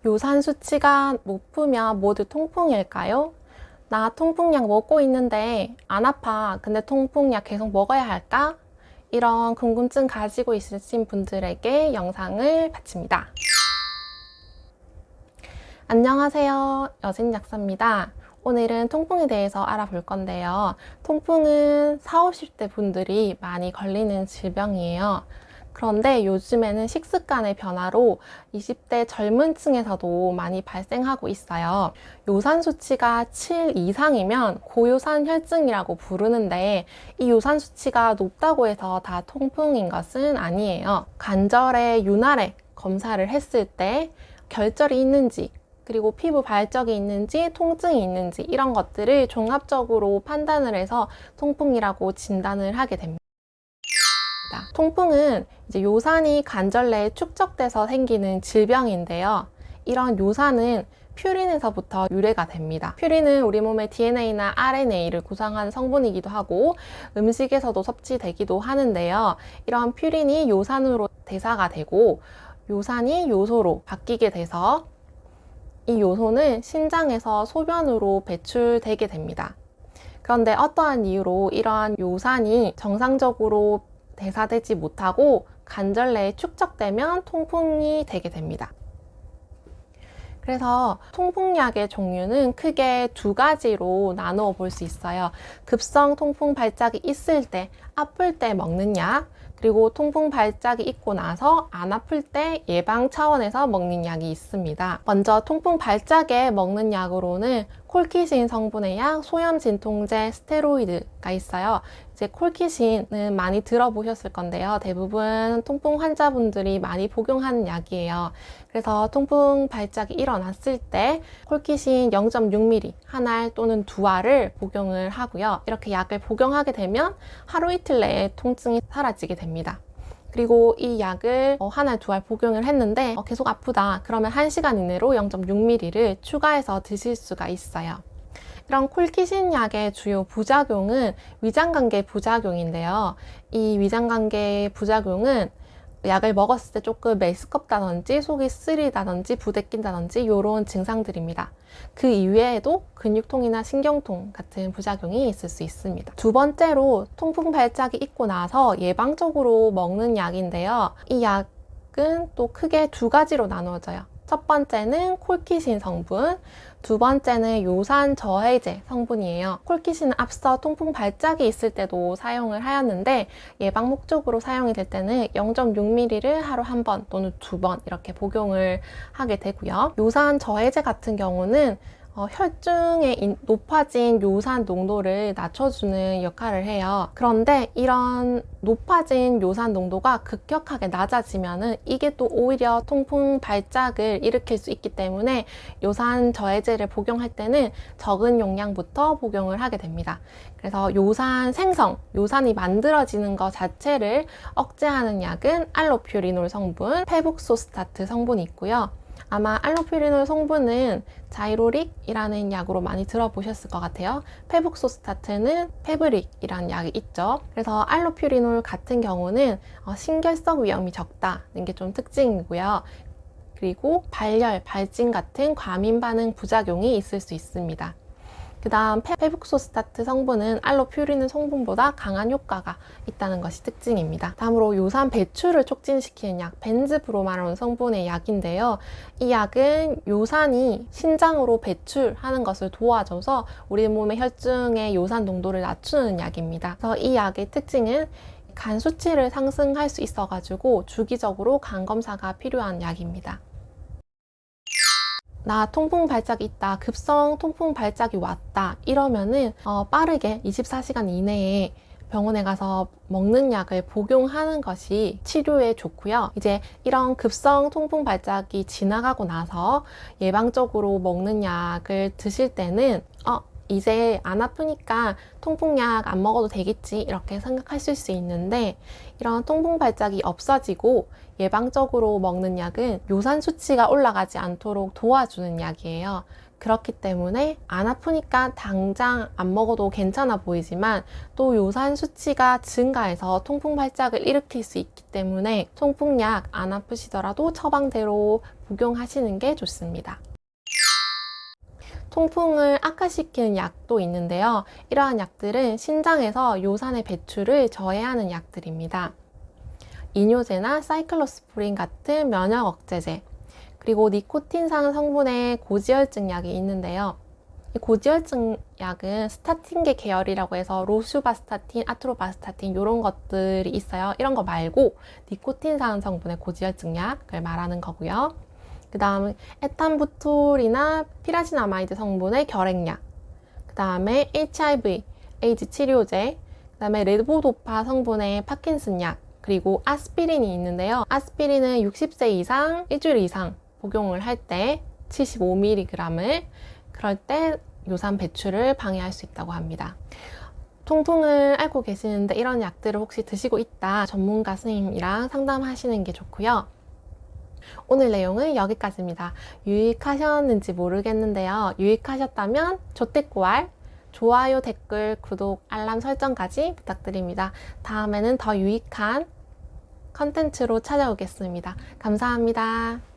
요산 수치가 높으면 모두 통풍일까요? 나 통풍약 먹고 있는데 안 아파. 근데 통풍약 계속 먹어야 할까? 이런 궁금증 가지고 있으신 분들에게 영상을 바칩니다. 안녕하세요. 여진약사입니다. 오늘은 통풍에 대해서 알아볼 건데요. 통풍은 40, 50대 분들이 많이 걸리는 질병이에요. 그런데 요즘에는 식습관의 변화로 20대 젊은 층에서도 많이 발생하고 있어요. 요산 수치가 7 이상이면 고요산 혈증이라고 부르는데 이 요산 수치가 높다고 해서 다 통풍인 것은 아니에요. 관절의 윤활에 검사를 했을 때 결절이 있는지 그리고 피부 발적이 있는지 통증이 있는지 이런 것들을 종합적으로 판단을 해서 통풍이라고 진단을 하게 됩니다. 통풍은 이제 요산이 관절 내에 축적돼서 생기는 질병인데요. 이런 요산은 퓨린에서부터 유래가 됩니다. 퓨린은 우리 몸의 DNA나 RNA를 구성하는 성분이기도 하고 음식에서도 섭취되기도 하는데요. 이런 퓨린이 요산으로 대사가 되고 요산이 요소로 바뀌게 돼서 이 요소는 신장에서 소변으로 배출되게 됩니다. 그런데 어떠한 이유로 이러한 요산이 정상적으로 대사되지 못하고 관절 내에 축적되면 통풍이 되게 됩니다. 그래서 통풍약의 종류는 크게 두 가지로 나누어 볼 수 있어요. 급성 통풍 발작이 있을 때, 아플 때 먹는 약, 그리고 통풍 발작이 있고 나서 안 아플 때 예방 차원에서 먹는 약이 있습니다. 먼저 통풍 발작에 먹는 약으로는 콜키신 성분의 약, 소염 진통제, 스테로이드가 있어요. 이제 콜키신은 많이 들어보셨을 건데요. 대부분 통풍 환자분들이 많이 복용하는 약이에요. 그래서 통풍 발작이 일어났을 때 콜키신 0.6ml 한 알 또는 두 알을 복용을 하고요. 이렇게 약을 복용하게 되면 하루 이틀 내에 통증이 사라지게 됩니다. 그리고 이 약을 한 알, 두 알 복용을 했는데 계속 아프다. 그러면 1시간 이내로 0.6ml를 추가해서 드실 수가 있어요. 이런 콜키신 약의 주요 부작용은 위장관계 부작용인데요. 이 위장관계 부작용은 약을 먹었을 때 조금 메스껍다든지 속이 쓰리다든지 부대낀다든지 이런 증상들입니다. 그 이외에도 근육통이나 신경통 같은 부작용이 있을 수 있습니다. 두 번째로 통풍 발작이 있고 나서 예방적으로 먹는 약인데요. 이 약은 또 크게 두 가지로 나누어져요. 첫 번째는 콜키신 성분, 두 번째는 요산 저해제 성분이에요. 콜키신은 앞서 통풍 발작이 있을 때도 사용을 하였는데 예방 목적으로 사용이 될 때는 0.6ml를 하루 한 번 또는 두 번 이렇게 복용을 하게 되고요. 요산 저해제 같은 경우는 혈중에 높아진 요산 농도를 낮춰주는 역할을 해요. 그런데 이런 높아진 요산 농도가 급격하게 낮아지면은 이게 또 오히려 통풍 발작을 일으킬 수 있기 때문에 요산 저해제를 복용할 때는 적은 용량부터 복용을 하게 됩니다. 그래서 요산 생성, 요산이 만들어지는 것 자체를 억제하는 약은 알로퓨리놀 성분, 페북소스타트 성분이 있고요. 아마 알로퓨리놀 성분은 자이로릭이라는 약으로 많이 들어보셨을 것 같아요. 페북소스타트는 페브릭이라는 약이 있죠. 그래서 알로퓨리놀 같은 경우는 신결석 위험이 적다는 게 좀 특징이고요. 그리고 발열, 발진 같은 과민 반응 부작용이 있을 수 있습니다. 그 다음 페북소스타트 성분은 알로퓨리놀 성분보다 강한 효과가 있다는 것이 특징입니다. 다음으로 요산 배출을 촉진시키는 약 벤즈브로마론 성분의 약인데요. 이 약은 요산이 신장으로 배출하는 것을 도와줘서 우리 몸의 혈중의 요산 농도를 낮추는 약입니다. 그래서 이 약의 특징은 간 수치를 상승할 수 있어가지고 주기적으로 간 검사가 필요한 약입니다. 나 통풍 발작이 있다, 급성 통풍 발작이 왔다 이러면은 빠르게 24시간 이내에 병원에 가서 먹는 약을 복용하는 것이 치료에 좋고요. 이제 이런 급성 통풍 발작이 지나가고 나서 예방적으로 먹는 약을 드실 때는 이제 안 아프니까 통풍약 안 먹어도 되겠지 이렇게 생각하실 수 있는데 이런 통풍 발작이 없어지고 예방적으로 먹는 약은 요산 수치가 올라가지 않도록 도와주는 약이에요. 그렇기 때문에 안 아프니까 당장 안 먹어도 괜찮아 보이지만 또 요산 수치가 증가해서 통풍 발작을 일으킬 수 있기 때문에 통풍약 안 아프시더라도 처방대로 복용하시는 게 좋습니다. 통풍을 악화시키는 약도 있는데요. 이러한 약들은 신장에서 요산의 배출을 저해하는 약들입니다. 이뇨제나 사이클로스프린 같은 면역 억제제, 그리고 니코틴상 성분의 고지혈증 약이 있는데요. 이 고지혈증 약은 스타틴계 계열이라고 해서 로슈바스타틴, 아트로바스타틴 이런 것들이 있어요. 이런 거 말고 니코틴상 성분의 고지혈증 약을 말하는 거고요. 그 다음에 에탄부톨이나 피라지나마이드 성분의 결핵약, 그 다음에 HIV, 에이즈 치료제, 그 다음에 레보도파 성분의 파킨슨 약, 그리고 아스피린이 있는데요. 아스피린은 60세 이상 일주일 이상 복용을 할 때 75mg을 그럴 때 요산 배출을 방해할 수 있다고 합니다. 통풍을 앓고 계시는데 이런 약들을 혹시 드시고 있다, 전문가 선생님이랑 상담하시는 게 좋고요. 오늘 내용은 여기까지입니다. 유익하셨는지 모르겠는데요. 유익하셨다면 조댓구알, 좋아요, 댓글, 구독, 알람 설정까지 부탁드립니다. 다음에는 더 유익한 컨텐츠로 찾아오겠습니다. 감사합니다.